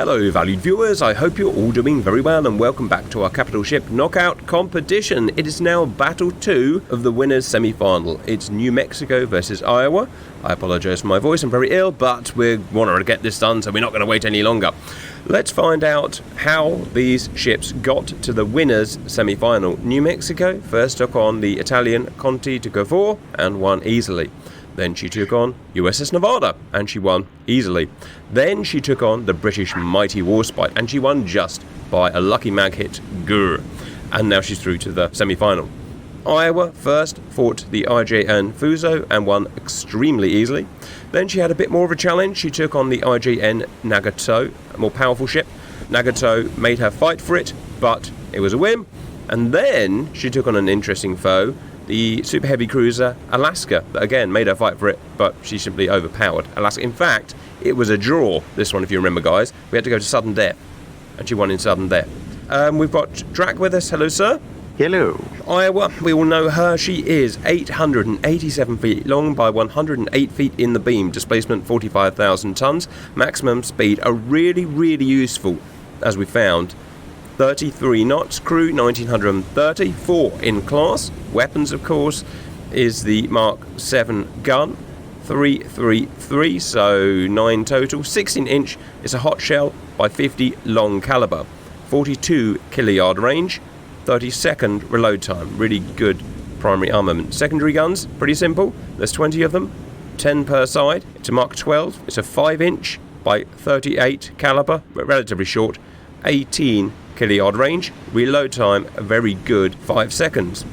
Hello valued viewers, I hope you're all doing very well and welcome back to our capital ship knockout competition. It is now Battle 2 of the winners semi-final. It's New Mexico versus Iowa. I apologise for my voice, I'm very ill, but we want to get this done so we're not going to wait any longer. Let's find out how these ships got to the winners semi-final. New Mexico first took on the Italian Conti de Cavour and won easily. Then she took on USS Nevada, and she won easily. Then she took on the British Mighty Warspite, and she won just by a lucky mag hit, grr. And now she's through to the semi-final. Iowa first fought the IJN Fuso and won extremely easily. Then she had a bit more of a challenge. She took on the IJN Nagato, a more powerful ship. Nagato made her fight for it, but it was a win. And then she took on an interesting foe, the super heavy cruiser Alaska, that again made her fight for it, but she simply overpowered Alaska. In fact, it was a draw, this one, if you remember, guys. We had to go to sudden death, and she won in sudden death. We've got Drac with us. Hello, sir. Hello. Iowa, we all know her. She is 887 feet long by 108 feet in the beam. Displacement 45,000 tons. Maximum speed are really, really useful, as we found. 33 knots, crew 1930, 4 in class. Weapons, of course, is the Mark 7 gun, 333, so 9 total. 16 inch is a hot shell by 50 long caliber, 42 kiloyard range, 30-second reload time. Really good primary armament. Secondary guns, pretty simple. There's 20 of them, 10 per side. It's a Mark 12. It's a 5 inch by 38 caliber, but relatively short. 18 kiloyard range, reload time a very good 5 seconds.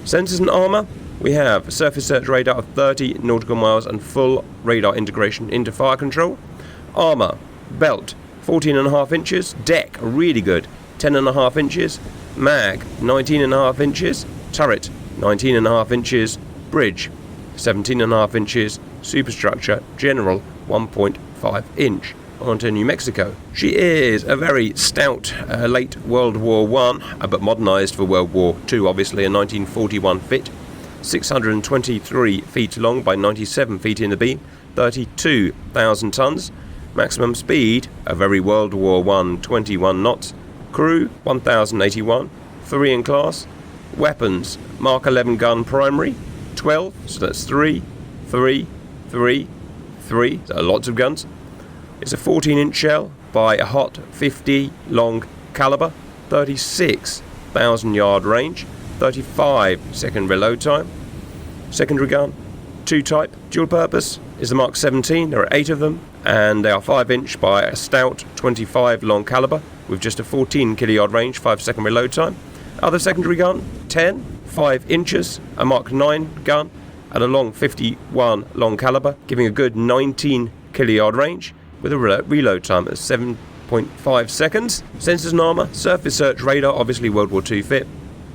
Sensors and armour, we have surface search radar of 30 nautical miles and full radar integration into fire control. Armour, belt 14.5 inches, deck really good 10.5 inches, mag 19.5 inches, turret 19.5 inches, bridge 17.5 inches, superstructure general 1.5 inch. On to New Mexico. She is a very stout late World War I, but modernised for World War II, obviously, a 1941 fit. 623 feet long by 97 feet in the beam, 32,000 tons. Maximum speed, a very World War I, 21 knots. Crew, 1,081, 3 in class. Weapons, Mark 11 gun primary, 12, so that's 3, 3, 3, 3, so lots of guns. It's a 14-inch shell by a hot 50 long caliber, 36,000 yard range, 35-second reload time. Secondary gun, 2 type, dual purpose, is the Mark 17. There are 8 of them, and they are 5-inch by a stout 25 long caliber with just a 14 kiloyard range, 5-second reload time. Other secondary gun, 10, 5 inches, a Mark 9 gun at a long 51 long caliber, giving a good 19 kiloyard range, with a reload time of 7.5 seconds. Sensors and armour, surface search radar, obviously World War II fit,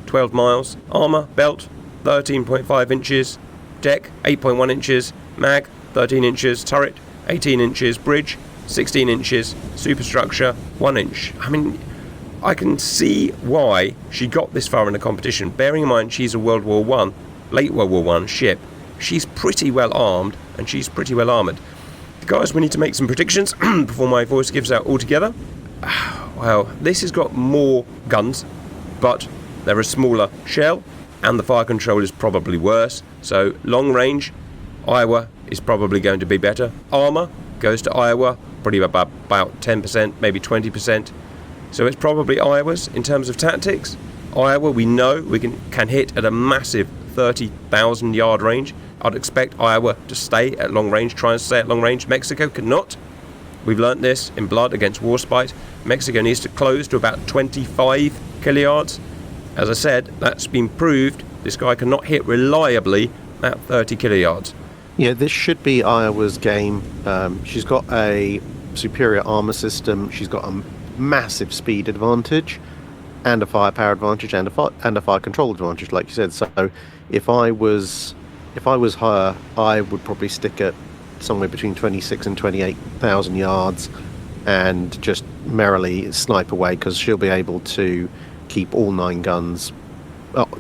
12 miles. Armour, belt, 13.5 inches. Deck, 8.1 inches. Mag, 13 inches. Turret, 18 inches. Bridge, 16 inches. Superstructure, 1 inch. I mean, I can see why she got this far in the competition. Bearing in mind she's a World War I, late World War I ship. She's pretty well armed and she's pretty well armoured. Guys, we need to make some predictions before my voice gives out altogether. Well, this has got more guns, but they're a smaller shell, and the fire control is probably worse. So, long range, Iowa is probably going to be better. Armour goes to Iowa, probably about 10%, maybe 20%. So it's probably Iowa's. In terms of tactics, Iowa, we know we can hit at a massive 30,000 yard range. I'd expect Iowa to stay at long range, try and stay at long range. Mexico cannot. We've learnt this in blood against Warspite. Mexico needs to close to about 25 kiloyards. As I said, that's been proved. This guy cannot hit reliably at 30 kiloyards. Yeah, this should be Iowa's game. She's got a superior armour system. She's got a massive speed advantage and a firepower advantage and a fire control advantage, like you said. So if I was her, I would probably stick at somewhere between 26 and 28,000 yards and just merrily snipe away, because she'll be able to keep all 9 guns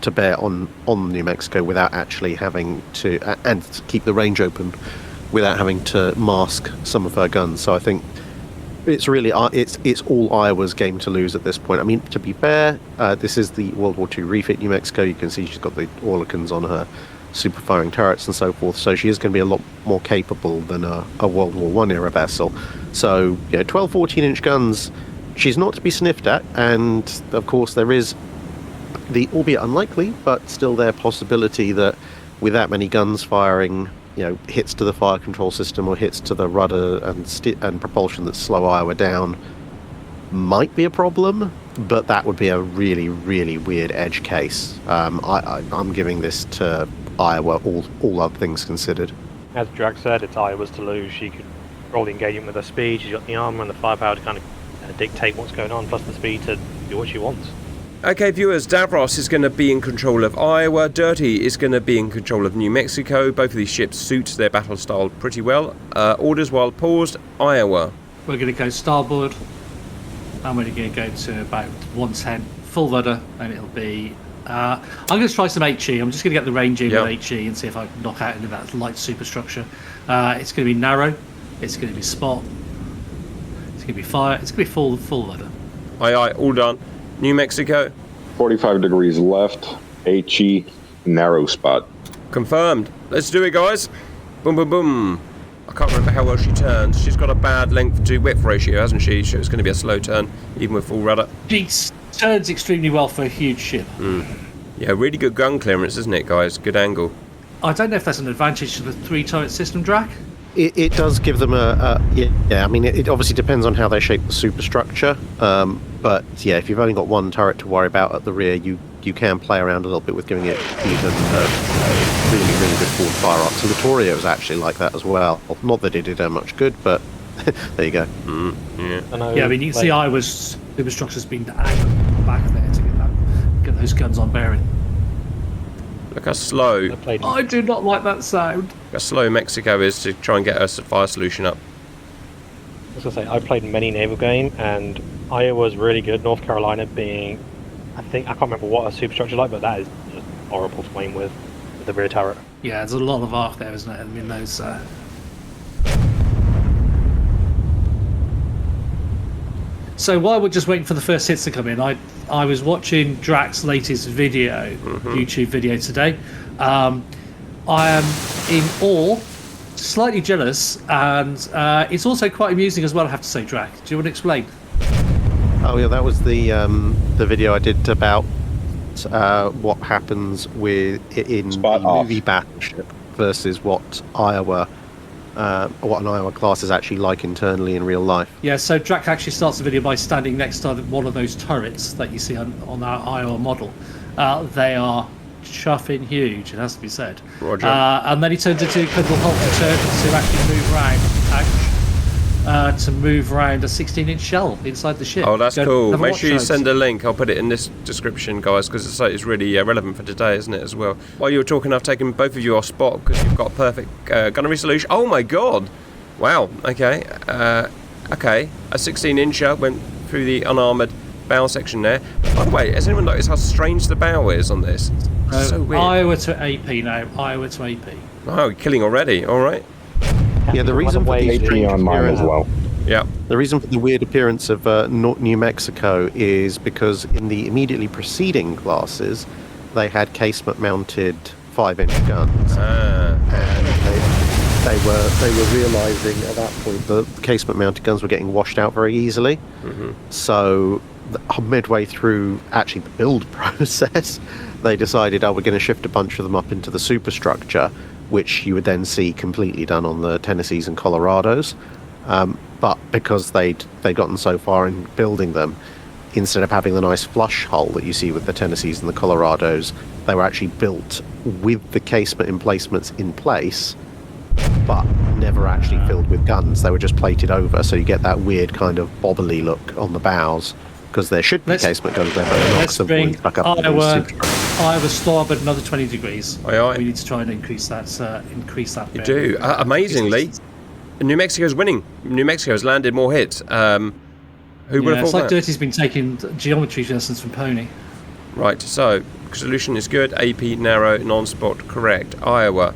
to bear on New Mexico without actually having to, and keep the range open without having to mask some of her guns. So I think It's really it's all Iowa's game to lose at this point. I mean, to be fair, this is the World War II refit New Mexico. You can see she's got the Orlikans on her super firing turrets and so forth. So she is going to be a lot more capable than a World War One era vessel. So 12, 14-inch guns, she's not to be sniffed at. And of course, there is the, albeit unlikely, but still there possibility that with that many guns firing, hits to the fire control system or hits to the rudder and propulsion that slow Iowa down might be a problem, but that would be a really, really weird edge case. I'm giving this to Iowa, all other things considered. As Drag said, it's Iowa's to lose. She could roll the engagement with her speed. She's got the armor and the firepower to kind of dictate what's going on, plus the speed to do what she wants. Okay, viewers, Davros is going to be in control of Iowa. Dirty is going to be in control of New Mexico. Both of these ships suit their battle style pretty well. Orders while paused, Iowa. We're going to go starboard, and we're going to go to about 110, full rudder, and it'll be... I'm going to try some HE. I'm just going to get the range in with HE and see if I can knock out into that light superstructure. It's going to be narrow. It's going to be spot. It's going to be fire. It's going to be full rudder. Aye, aye, all done. New Mexico. 45 degrees left, HE, narrow spot. Confirmed. Let's do it, guys. Boom, boom, boom. I can't remember how well she turns. She's got a bad length to width ratio, hasn't she? So it's going to be a slow turn, even with full rudder. She turns extremely well for a huge ship. Yeah, really good gun clearance, isn't it, guys? Good angle. I don't know if that's an advantage to the 3-turret system, Drac. It does give them yeah. I mean, it obviously depends on how they shape the superstructure. But yeah, if you've only got one turret to worry about at the rear, you can play around a little bit with giving it even really, really good forward fire arc. So Littorio is actually like that as well. Not that it did her much good, but there you go. Yeah, I mean, you can see Iowa's superstructure's been angled back there to get those guns on bearing. Look how slow. I do not like that sound. Look how slow Mexico is to try and get her fire solution up. I was going to say, I played many naval game, and Iowa's really good. North Carolina being, I can't remember what a superstructure like, but that is just horrible to aim with the rear turret. Yeah, there's a lot of arc there, isn't it? I mean, those... So while we're just waiting for the first hits to come in, I was watching Drac's latest video, YouTube video today. I am in awe, slightly jealous, and it's also quite amusing as well, I have to say, Drac. Do you want to explain? Oh yeah, that was the video I did about what happens in the movie Battleship versus what an Iowa class is actually like internally in real life. Yeah, so Drac actually starts the video by standing next to one of those turrets that you see on our Iowa model. They are chuffing huge, it has to be said. Roger. And then he turns into Incredible Hulk to actually move around a 16-inch shell inside the ship. Oh, that's cool. Make sure you send a link. I'll put it in this description, guys, because it's really relevant for today, isn't it, as well? While you were talking, I've taken both of you off spot because you've got perfect gunnery solution. Oh, my God. Wow. Okay. Okay. A 16-incher went through the unarmoured bow section there. By the way, has anyone noticed how strange the bow is on this? It's so weird. Iowa to AP now. Iowa to AP. Oh, killing already. All right. Yeah, the reason for the HP on mine as well. Yeah. The reason for the weird appearance of New Mexico is because in the immediately preceding classes, they had casement-mounted 5-inch guns, and they were realising at that point that the casement-mounted guns were getting washed out very easily. So midway through actually the build process, they decided, we're going to shift a bunch of them up into the superstructure, which you would then see completely done on the Tennessees and Colorados. But because they'd gotten so far in building them, instead of having the nice flush hull that you see with the Tennessees and the Colorados, they were actually built with the casement emplacements in place, but never actually filled with guns. They were just plated over, so you get that weird kind of bobbly look on the bows, because there should be casement guns there, but they're not. Let's bring back up Iowa starboard another 20 degrees. Aye, aye. We need to try and increase that. You do. Amazingly, New Mexico's winning. New Mexico's landed more hits. Who would have thought it's like that? Dirty's been taking geometry lessons from Pony. Right, so solution is good. AP narrow, non-spot correct. Iowa.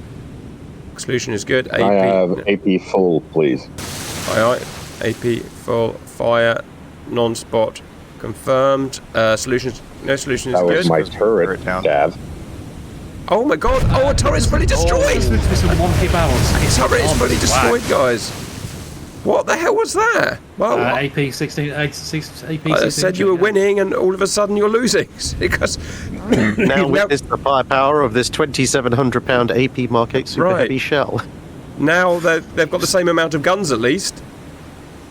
Solution is good. AP. I have AP full, please. Aye, aye. AP full. fire, non-spot, confirmed. Solutions, no solution is That was good. my turret, Dav. Oh my god! Oh, a turret's fully destroyed! This is one hit barrels. Turret is fully destroyed, guys. What the hell was that? Well, AP 16, AP 16. I said you were winning, and all of a sudden you're losing because Now witness the firepower of this 2,700-pound AP Mark 8 Super Right. Heavy shell. now they've got the same amount of guns at least.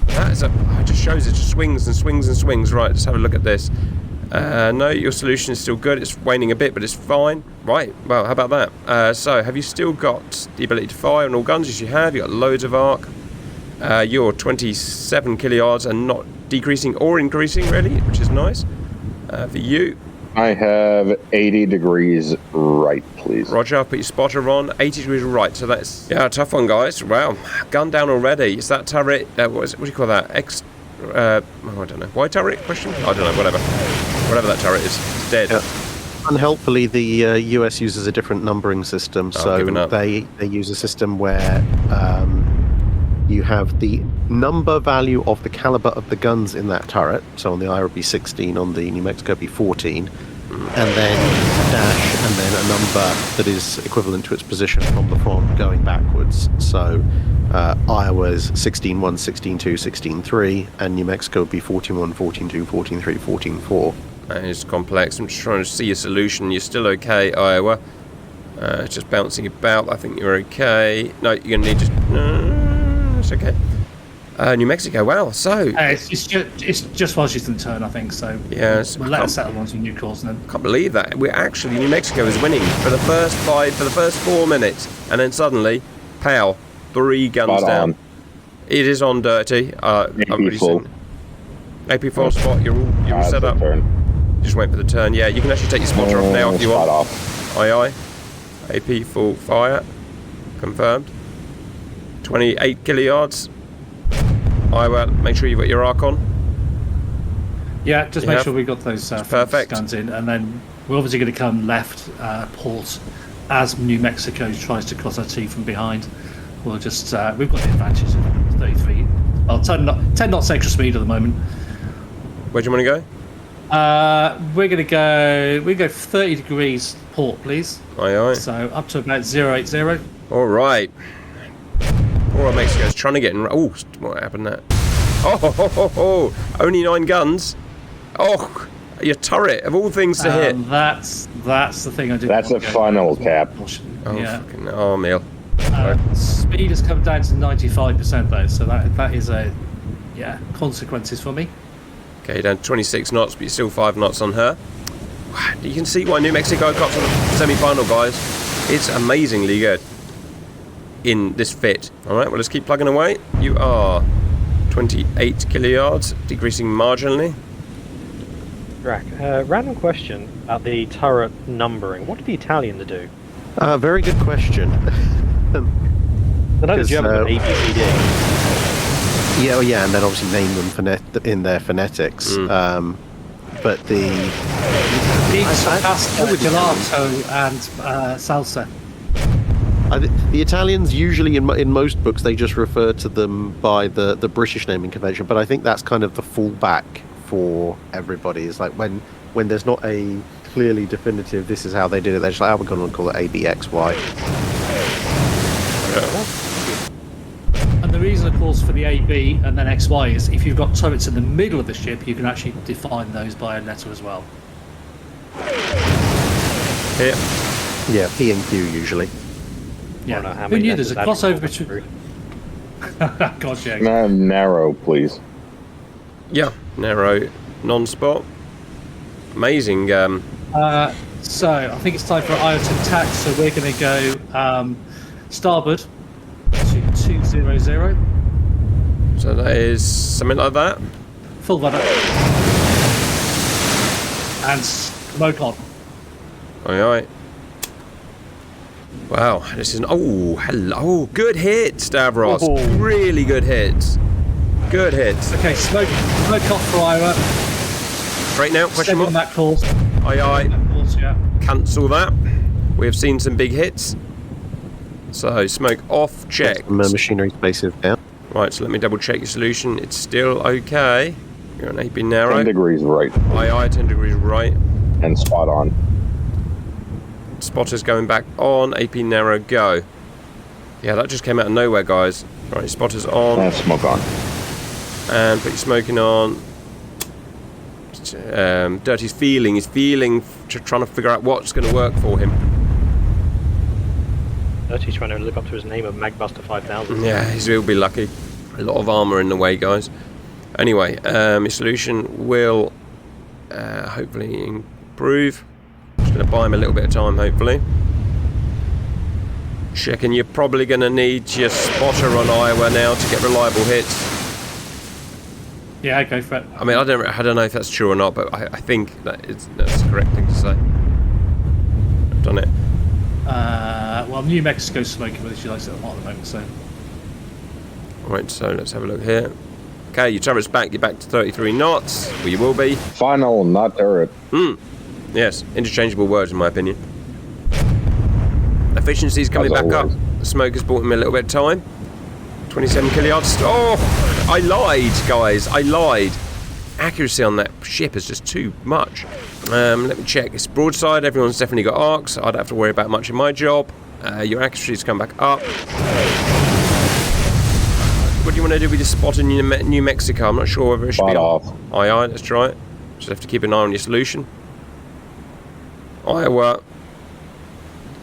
That is it just shows it just swings and swings and swings. Right, let's have a look at this. No, your solution is still good. It's waning a bit, but it's fine. Right, well, how about that? So, have you still got the ability to fire on all guns? Yes, you have. You've got loads of arc. You're 27 kiloyards and not decreasing or increasing, really, which is nice. For you, I have 80 degrees right, please. Roger, I'll put your spotter on. 80 degrees right, so that's... Yeah, tough one, guys. Wow, gun down already. Is that turret... what do you call that? I don't know. Why turret? Question? I don't know, whatever. Whatever that turret is. It's dead. Yeah. Unhelpfully, the US uses a different numbering system, so they use a system where you have the number value of the caliber of the guns in that turret. So on the Iowa be 16, on the New Mexico be 14, and then a dash, and then a number that is equivalent to its position from the front going backwards. So Iowa's 16-1, 16-2, 16-3, and New Mexico would be 14-1, 14-2, 14-3, 14-4. That is complex. I'm just trying to see a solution. You're still okay, Iowa. It's just bouncing about. I think you're okay. No, you're going to need just... No, it's okay. New Mexico, wow, so... It's just while she's in turn, I think, so yes, we'll let her settle on some new calls and then... I can't believe that. We're actually... New Mexico is winning for the first 4 minutes. And then suddenly, pow, 3 guns down. It is on dirty. I've already seen... AP full spot, you're all set up. Turn. Just wait for the turn. Yeah, you can actually take your spotter off now if you want. Off. Aye. AP full fire. Confirmed. 28 kiloyards. Iowa, make sure you've got your arc on. Yeah, just make sure we got those perfect guns in, and then we're obviously going to come left port as New Mexico tries to cross our T from behind. We'll just we've got the advantage of 33, well, 10 knots extra speed at the moment. Where do you want to go? We're going to go 30 degrees port, please. Aye. So up to about 080. All right. Poor old Mexico's trying to get in. Oh, what happened there? Oh, only 9 guns. Oh, your turret of all things to hit. That's the thing I did. That's a funnel cap. Oh, yeah. fucking, oh, meal. Speed has come down to 95% though, so that is consequences for me. Okay, down to 26 knots, but you're still 5 knots on her. You can see why New Mexico got to the semi-final, guys. It's amazingly good in this fit. All right, well, let's keep plugging away. You are 28 kiloyards, decreasing marginally. Drac, random question about the turret numbering. What did the Italians do? Very good question. I know the Germans got A, B, C, D. Yeah, and then obviously name them in their phonetics. But the Pasta, gelato, and salsa. The Italians usually in most books they just refer to them by the British naming convention, but I think that's kind of the fallback for everybody. It's like when there's not a clearly definitive this is how they did it, they're just like, we're going to call it ABXY. And the reason, of course, for the AB and then XY is if you've got turrets in the middle of the ship, you can actually define those by a letter as well. Here. Yeah, P and Q usually. Yeah. Who knew there's a crossover between... God, yeah. Narrow, please. Yeah, narrow, non-spot. Amazing. So, I think it's time for Iowa to attack, so we're going to go starboard to 200. So that is something like that. Full rudder. And smoke on. Aye. Wow, this is... Oh, hello. Good hits, Stavros. Oh. Really good hits. Good hits. Okay, smoke off for Iowa. Straight now, question Stay on mark. that course. Aye. That course, yeah. Cancel that. We have seen some big hits. So, smoke off, check. Machinery spaces down. Right, so let me double check your solution. It's still okay. You're on AP narrow. 10 degrees right. Aye, 10 degrees right. And spot on. Spotter's going back on. AP narrow, go. Yeah, that just came out of nowhere, guys. Right, spotter's on. And smoke on. And put your smoking on. Dirty's feeling. He's feeling, trying to figure out what's going to work for him. Dirty's trying to live up to his name of Magbuster 5000. Yeah, he'll be lucky. A lot of armour in the way, guys. Anyway, his solution will hopefully improve. Just going to buy him a little bit of time, hopefully. Checking you're probably going to need your spotter on Iowa now to get reliable hits. Yeah, go for it. I mean, I don't know if that's true or not, but I think that's the correct thing to say. I've done it. Well, New Mexico's smoking, but she likes it a lot at the moment, so... Right, so let's have a look here. Okay, your turret's back. You're back to 33 knots. Well, you will be. Final, not turret. Yes, interchangeable words in my opinion. Efficiency's coming As back up. always. The smoke has bought him a little bit of time. 27 kilyards. Oh, I lied, guys. I lied. Accuracy on that ship is just too much. Let me check. It's broadside. Everyone's definitely got arcs. I don't have to worry about much in my job. Your accuracy's come back up. What do you want to do with your spot in New Mexico? I'm not sure whether it should Spot be off. Aye, let's try it. Just have to keep an eye on your solution. Iowa.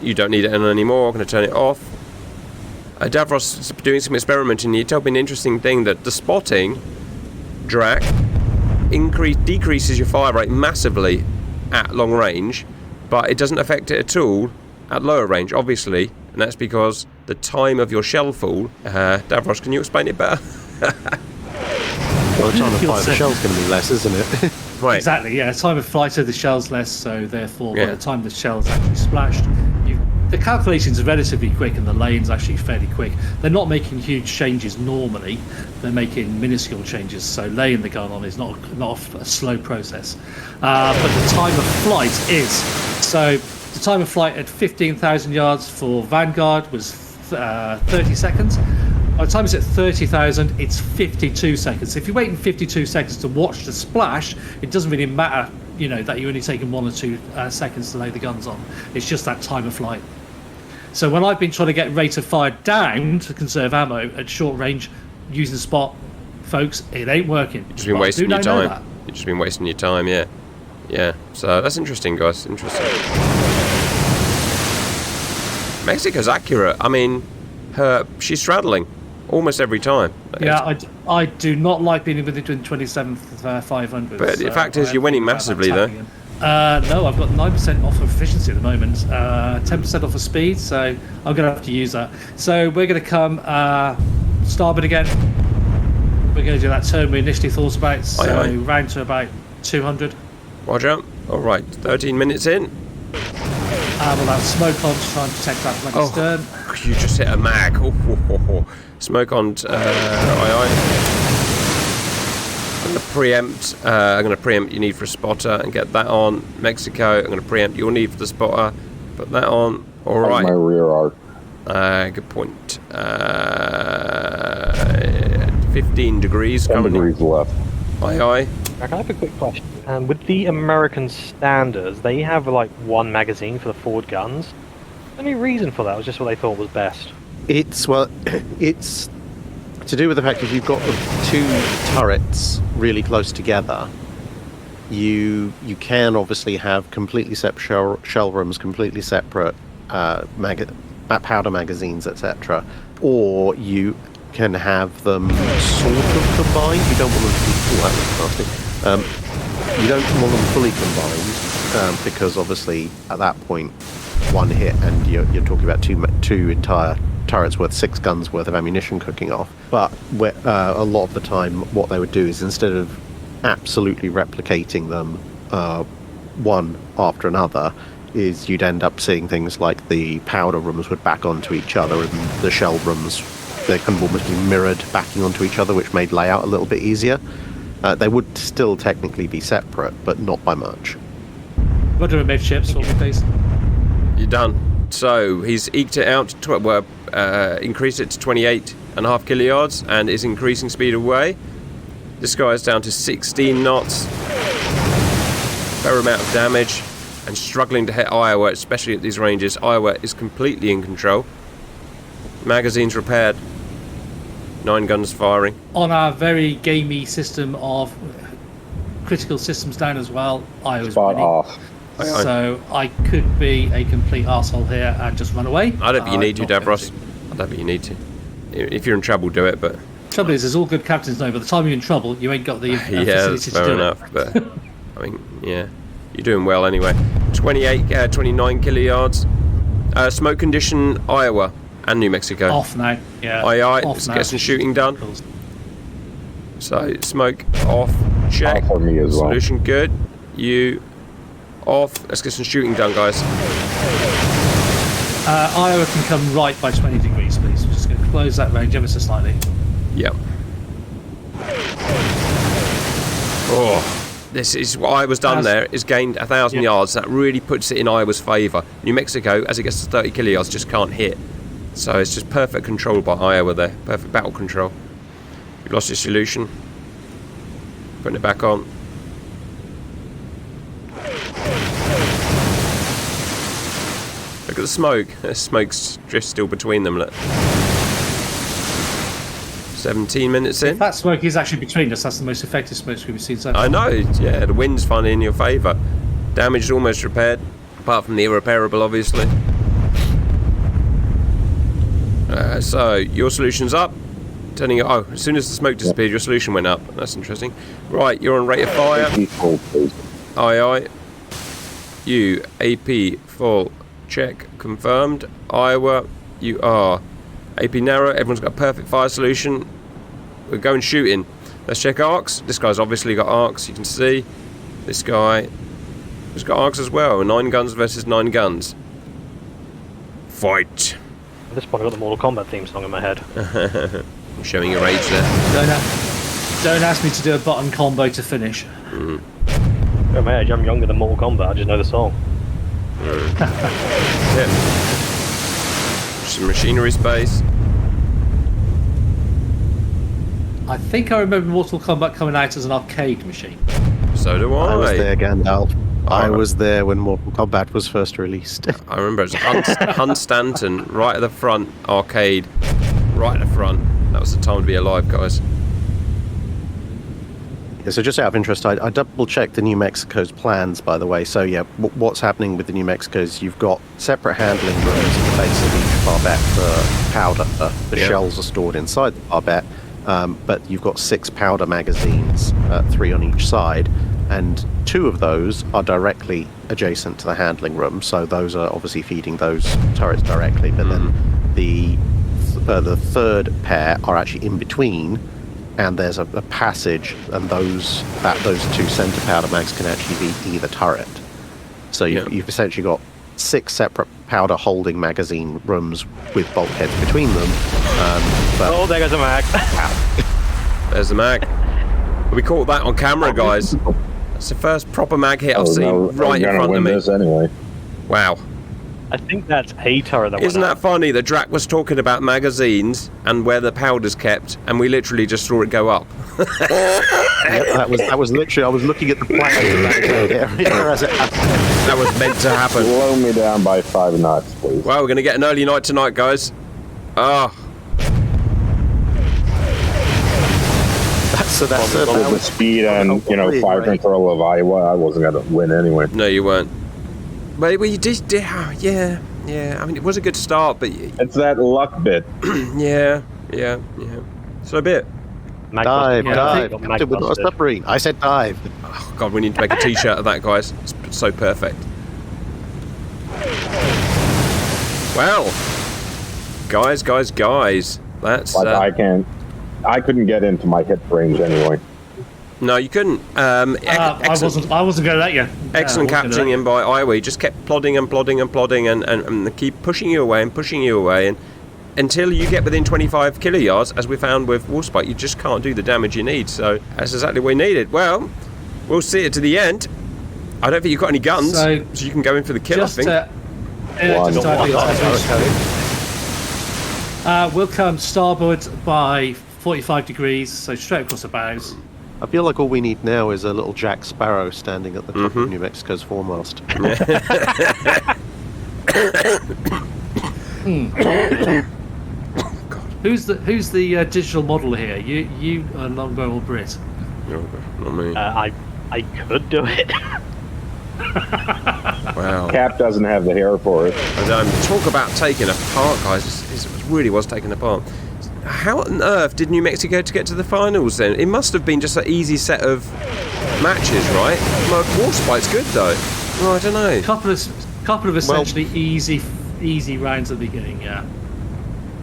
You don't need it on anymore. I'm going to turn it off. Davros is doing some experimenting. He told me an interesting thing that the spotting, Drac, decreases your fire rate massively at long range, but it doesn't affect it at all at lower range, obviously, and that's because the time of your shell fall. Davros, can you explain it better? Well, the time of fire the shell's going to be less, isn't it? Right. Exactly, yeah. Time of flight of the shell's less, so therefore by Yeah. the time the shell's actually splashed, the calculations are relatively quick and the lane's actually fairly quick. They're not making huge changes normally, they're making minuscule changes, so laying the gun on is not a slow process. But the time of flight is. So the time of flight at 15,000 yards for Vanguard was 30 seconds. By the time it's at 30,000, it's 52 seconds. If you're waiting 52 seconds to watch the splash, it doesn't really matter, you know, that you're only taking 1 or 2 seconds to lay the guns on. It's just that time of flight. So when I've been trying to get rate of fire down to conserve ammo at short range using spot, folks, it ain't working. You've just been wasting your time. You've just been wasting your time, yeah. Yeah, so that's interesting, guys. Interesting. Mexico's accurate. I mean, she's straddling almost every time. Yeah, I do not like being within 27 500. But the fact is, you're winning massively, though. No, I've got 9% off of efficiency at the moment, 10% off of speed, so I'm going to have to use that. So we're going to come starboard again. We're going to do that turn we initially thought about, so round to about 200. Roger. All right, 13 minutes in. We'll have smoke on to try and protect that flank stern. You just hit a mag. Smoke on. I'm going to preempt. I'm going to preempt your need for a spotter and get that on. Mexico. I'm going to preempt your need for the spotter. Put that on. All right. My rear arc. Good point. 15 degrees. 10 degrees left. Aye. I have a quick question. With the American standards, they have like one magazine for the forward guns. Any reason for that? It was just what they thought was best. It's to do with the fact that you've got the 2 turrets really close together. You can obviously have completely separate shell rooms, completely separate powder magazines, etc. Or you can have them sort of combined. You don't want them to be nasty. You don't want them fully combined because obviously at that point, one hit and you're talking about two entire turrets worth 6 guns worth of ammunition cooking off. But a lot of the time what they would do is, instead of absolutely replicating them one after another, is you'd end up seeing things like the powder rooms would back onto each other and the shell rooms, they kind of almost be mirrored backing onto each other, which made layout a little bit easier. They would still technically be separate, but not by much. Roger, midships, for me, please. You're done. So he's eked it out. Increased it to 28 7.5 kiloyards and is increasing speed away. This guy is down to 16 knots. Fair amount of damage and struggling to hit Iowa, especially at these ranges. Iowa is completely in control. Magazines repaired. 9 guns firing. On our very gamey system of critical systems down as well, Iowa's Spot winning. off. So I could be a complete arsehole here and just run away. I don't think you need to, Not going Davros. I don't think you need to. If you're in trouble, do it, but... Trouble is, as all good captains know, by the time you're in trouble, you ain't got the yeah, facility that's to fair do enough, it. but... I mean, yeah. You're doing well anyway. 29 kiloyards. Smoke condition, Iowa and New Mexico. Off now, yeah. Aye, Off let's now. get some shooting done. So, smoke off, check. Off for me as well. Solution good. You off. Let's get some shooting done, guys. Iowa can come right by 20 degrees, please. I'm just going to close that range ever so slightly. Yep. Oh, this is what Iowa's done there. Is gained 1,000 yards. That really puts it in Iowa's favour. New Mexico, as it gets to 30 kiloyards, just can't hit. So it's just perfect control by Iowa there. Perfect battle control. You've lost your solution. Putting it back on. Look at the smoke. The smoke's just still between them. Look. 17 minutes in. If that smoke is actually between us, that's the most effective smoke screen we've seen so far. I know, yeah, the wind's finally in your favour. Damage is almost repaired, apart from the irreparable, obviously. So, your solution's up. Turning it, as soon as the smoke disappeared, your solution went up. That's interesting. Right, you're on rate of fire. Aye, aye. You, AP, full, check, confirmed. Iowa, you are AP narrow. Everyone's got a perfect fire solution. We're going shooting. Let's check arcs. This guy's obviously got arcs, you can see. This guy has got arcs as well. 9 guns versus 9 guns. Fight. At this point, I've got the Mortal Kombat theme song in my head. I'm showing your age there. Don't ask me to do a button combo to finish. At my age, I'm younger than Mortal Kombat. I just know the song. Yeah. Some machinery space. I think I remember Mortal Kombat coming out as an arcade machine. So do I. I was there, Gandalf. I was there when Mortal Kombat was first released. I remember it was Hunt Stanton, right at the front, arcade, right at the front. That was the time to be alive, guys. Yeah, so just out of interest, I double-checked the New Mexico's plans, by the way. So yeah, what's happening with the New Mexico's, you've got separate handling rooms at the base of each barbette for powder. The shells are stored inside the barbette, but you've got 6 powder magazines, 3 on each side, and 2 of those are directly adjacent to the handling room, so those are obviously feeding those turrets directly, but then the third pair are actually in between, and there's a passage, and those 2 center powder mags can actually be either turret. So you've essentially got 6 separate powder holding magazine rooms with bulkheads between them. Oh, there goes a mag. There's the mag. We caught that on camera, guys. That's the first proper mag hit I've seen right in front of me. This anyway. Wow. I think that's a turret that Isn't that funny that Drac was talking about magazines and where the powder's kept, and we literally just saw it go up? That was literally, I was looking at the plan as it happened. That was meant to happen. Slow me down by 5 knots, please. Well, we're going to get an early night tonight, guys. So that's With the speed and, fire control of Iowa, I wasn't going to win anyway. No, you weren't. But you did, yeah. I mean, it was a good start, but... It's that luck bit. yeah. So a bit. Dive. Captain with a submarine. I said dive. Oh, God, we need to make a t-shirt of that, guys. It's so perfect. Well, guys. That's... But I couldn't get into my hit range anyway. No, you couldn't. I wasn't going to let you. Excellent capturing in by Iowa. He just kept plodding and keep pushing you away and until you get within 25 kiloyards, as we found with Wolfspike, you just can't do the damage you need. So that's exactly what we needed. Well, we'll see it to the end. I don't think you've got any guns, so you can go in for the kill, I think. We'll come starboard by 45 degrees, so straight across the bows. I feel like all we need now is a little Jack Sparrow standing at the top of New Mexico's foremast. Who's the digital model here? You Longbow or Brit? No, not me. I could do it. Wow. Cap doesn't have the hair for it. Talk about taking apart, guys. It really was taken apart. How on earth did New Mexico to get to the finals then? It must have been just an easy set of matches, right? My Warspite's good though. Oh, I don't know. Couple of essentially easy rounds at the beginning, yeah.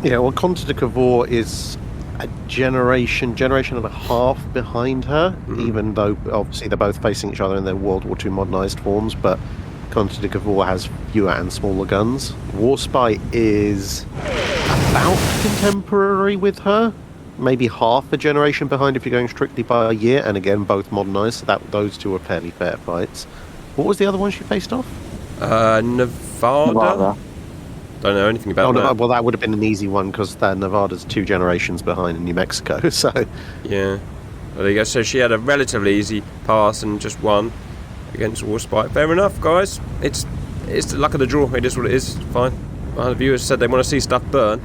Yeah, well, Conte de Cavour is a generation and a half behind her, even though obviously they're both facing each other in their World War II modernised forms, but Conte de Cavour has fewer and smaller guns. Warspite is about contemporary with her, maybe half a generation behind if you're going strictly by a year, and again, both modernised, so those two are fairly fair fights. What was the other one she faced off? Nevada? Don't know anything about that. Well, that would have been an easy one because Nevada's 2 generations behind in New Mexico, so... Yeah. Well, there you go. So she had a relatively easy pass and just won against Warspite. Fair enough, guys. It's the luck of the draw. It is what it is. Fine. Well, the viewers said they want to see stuff burn.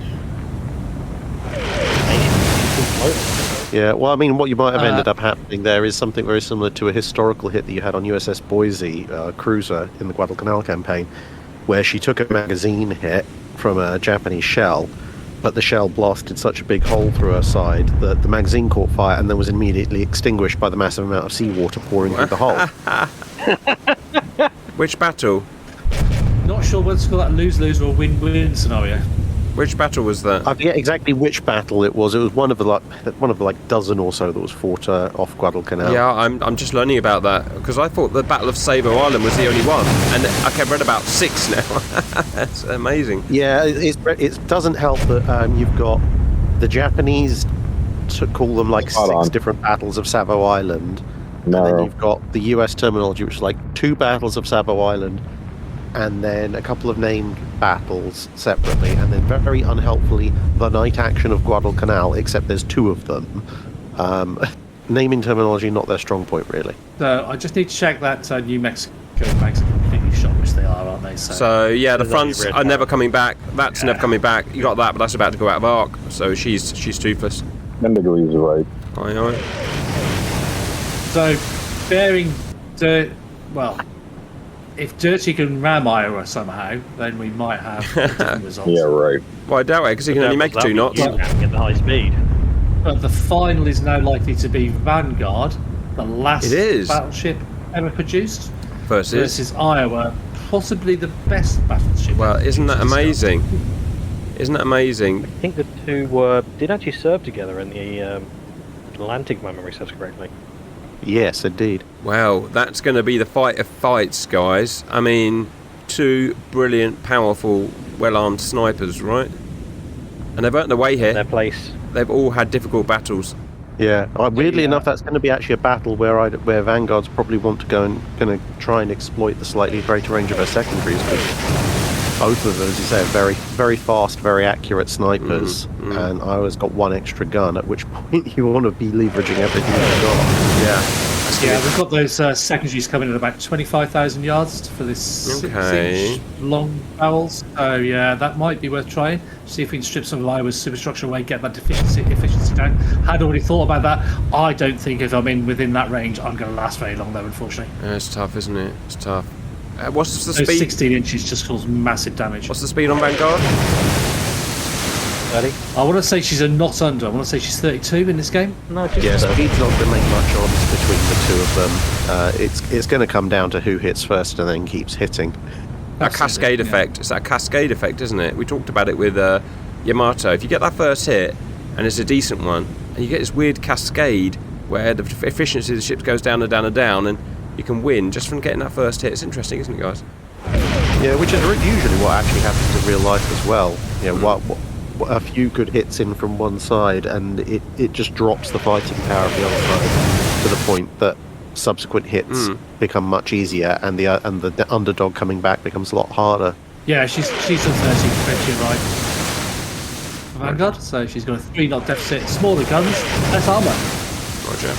Yeah, well, I mean, what you might have ended up happening there is something very similar to a historical hit that you had on USS Boise cruiser in the Guadalcanal campaign, where she took a magazine hit from a Japanese shell, but the shell blasted such a big hole through her side that the magazine caught fire and then was immediately extinguished by the massive amount of seawater pouring through the hole. Which battle? Not sure whether to call that a lose-lose or a win-win scenario. Which battle was that? I forget exactly which battle it was. It was one of the dozen or so that was fought off Guadalcanal. Yeah, I'm just learning about that because I thought the Battle of Savo Island was the only one, and I've read about 6 now. That's amazing. Yeah, it doesn't help that you've got the Japanese to call them like 6 different battles of Savo Island, and then you've got the US terminology, which is like 2 battles of Savo Island, and then a couple of named battles separately, and then very unhelpfully the night action of Guadalcanal, except there's 2 of them. Naming terminology not their strong point, really. So I just need to check that New Mexico bags are completely shot, which they are, aren't they? So yeah, the fronts are never coming back. That's never coming back. You got that, but that's about to go out of arc. So she's toothless. 10 degrees right. Aye. So bearing well, if Dirty can ram Iowa somehow, then we might have different results. Yeah, right. Well, I doubt it, because he can only make 2 knots. Get the high speed. But the final is now likely to be Vanguard, the last battleship ever produced, versus Iowa, possibly the best battleship. Well, isn't that amazing? Isn't that amazing? I think the 2 did actually serve together in the Atlantic, if my memory serves correctly. Yes, indeed. Wow, that's going to be the fight of fights, guys. I mean, 2 brilliant, powerful, well-armed snipers, right? And they've earned their way here. Their place. They've all had difficult battles. Yeah, weirdly enough, that's going to be actually a battle where Vanguards probably want to going to try and exploit the slightly greater range of her secondaries. But both of them, as you say, are very, very fast, very accurate snipers, and Iowa's got 1 extra gun. At which point you want to be leveraging everything you've got. Yeah. Yeah, we've got those secondaries coming at about 25,000 yards for this 6-inch long barrels. So yeah, that might be worth trying. See if we can strip some of Iowa's superstructure away, get that efficiency down. Had already thought about that. I don't think if I'm within that range, I'm going to last very long though, unfortunately. Yeah, it's tough, isn't it? It's tough. What's the Those speed? 16 inches just cause massive damage. What's the speed on Vanguard? 30? I want to say she's a knot under. I want to say she's 32 in this game. No, just Yeah, speed's not going to make much odds between the 2 of them. It's going to come down to who hits first and then keeps hitting. A cascade effect. It's that cascade effect, isn't it? We talked about it with Yamato. If you get that first hit, and it's a decent one, and you get this weird cascade where the efficiency of the ship goes down and down and down, and you can win just from getting that first hit. It's interesting, isn't it, guys? Yeah, which is usually what actually happens in real life as well. You know, a few good hits in from one side, and it just drops the fighting power of the other side to the point that subsequent hits become much easier, and the underdog coming back becomes a lot harder. Yeah, she's a 30, right. for Vanguard, so she's got a 3-knot deficit, smaller guns, less armour. Roger.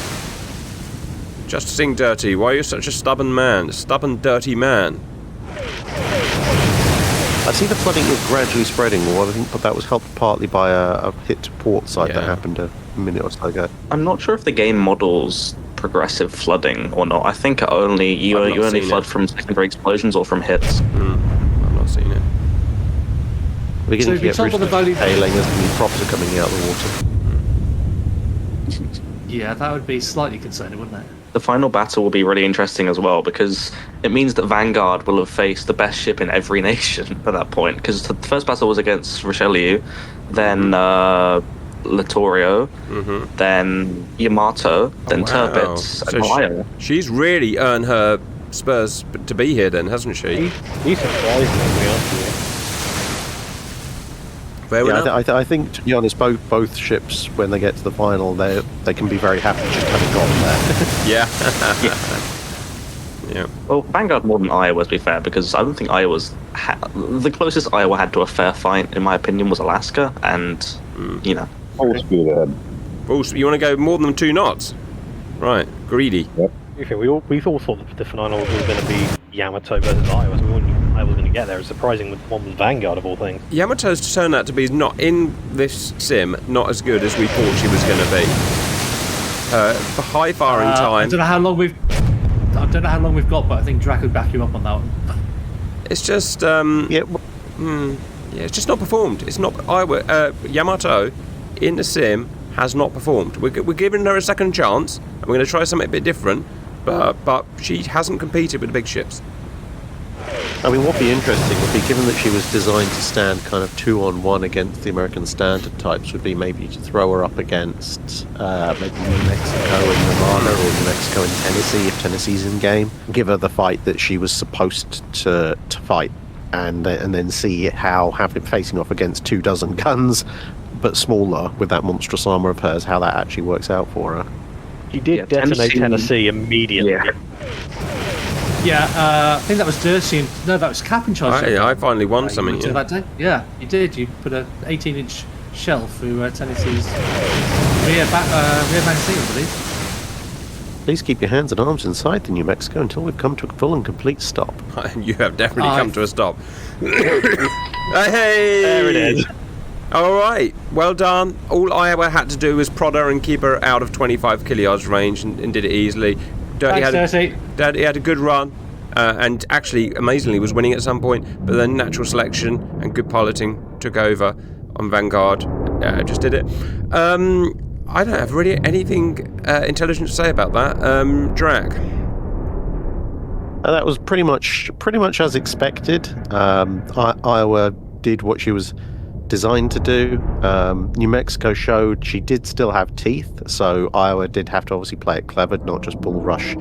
Justing Dirty, why are you such a stubborn man? Stubborn, dirty man. I see the flooding is gradually spreading, or I think that was helped partly by a hit to port side that happened a minute or so ago. I'm not sure if the game models progressive flooding or not. I think you only flood from secondary explosions or from hits. I've not seen it. We're beginning to get told rid the of value... failing as the new props are coming out of the water. Yeah, that would be slightly concerning, wouldn't it? The final battle will be really interesting as well, because it means that Vanguard will have faced the best ship in every nation at that point. Because the first battle was against Richelieu, then Littorio, then Yamato, then Tirpitz, and Iowa. She's really earned her spurs to be here then, hasn't she? You surprised me, to be honest with you. I think, to be honest, both ships, when they get to the final, they can be very happy just having gotten there. Yeah. Well, Vanguard more than Iowa, to be fair, because I don't think Iowa's... the closest Iowa had to a fair fight, in my opinion, was Alaska, and, Full speed ahead. You want to go more than 2 knots? Right, greedy. Yep. We all thought that the final was going to be Yamato versus Iowa, so we all knew Iowa was going to get there. It's surprising that one was Vanguard of all things. Yamato's turned out to be not in this sim, not as good as we thought she was going to be. For high firing time. I don't know how long we've got, but I think Drac would back you up on that one. It's just it's just not performed. It's not Yamato in the sim has not performed. We're giving her a second chance, and we're going to try something a bit different. But she hasn't competed with the big ships. I mean, what would be interesting would be, given that she was designed to stand kind of 2-on-1 against the American standard types, would be maybe to throw her up against maybe New Mexico and Nevada, or New Mexico and Tennessee if Tennessee's in game. Give her the fight that she was supposed to fight, and then see how facing off against 24 guns, but smaller with that monstrous armor of hers, how that actually works out for her. He did detonate Tennessee immediately. Yeah, I think that was Dirty. No, that was Cap in charge. I finally won something. That day. Yeah, you did. You put a 18-inch shell through Tennessee's rear magazine, I believe. Please keep your hands and arms inside the New Mexico until we've come to a full and complete stop. You have definitely come to a stop. Hey! There it is. All right, well done. All Iowa had to do was prod her and keep her out of 25 kiliyards range, and did it easily. Dirty had a good run, and actually, amazingly, was winning at some point, but then natural selection and good piloting took over on Vanguard. Just did it. I don't have really anything intelligent to say about that. Drac. That was pretty much as expected. Iowa did what she was designed to do. New Mexico showed she did still have teeth, so Iowa did have to obviously play it clever, not just bull rush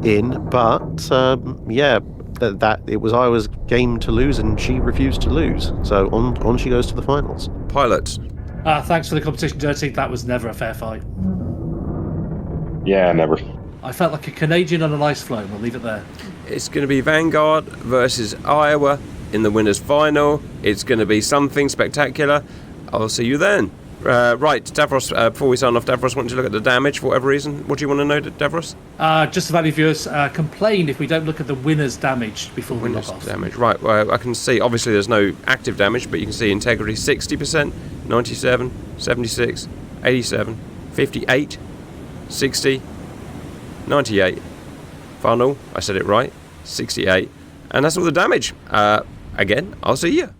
in. But that it was Iowa's game to lose, and she refused to lose. So on she goes to the finals. Pilots. Thanks for the competition, Dirty. That was never a fair fight. Yeah, never. I felt like a Canadian on an ice floe. We'll leave it there. It's going to be Vanguard versus Iowa in the winners' final. It's going to be something spectacular. I'll see you then. Right, Davros, before we sign off, Davros wanted to look at the damage for whatever reason. What do you want to know, Davros? Just the value viewers complain if we don't look at the winners' damage before we knock off. Damage, right. Well, I can see, obviously there's no active damage, but you can see integrity 60%, 97, 76, 87, 58, 60, 98. Funnel, I said it right, 68. And that's all the damage. Again, I'll see you.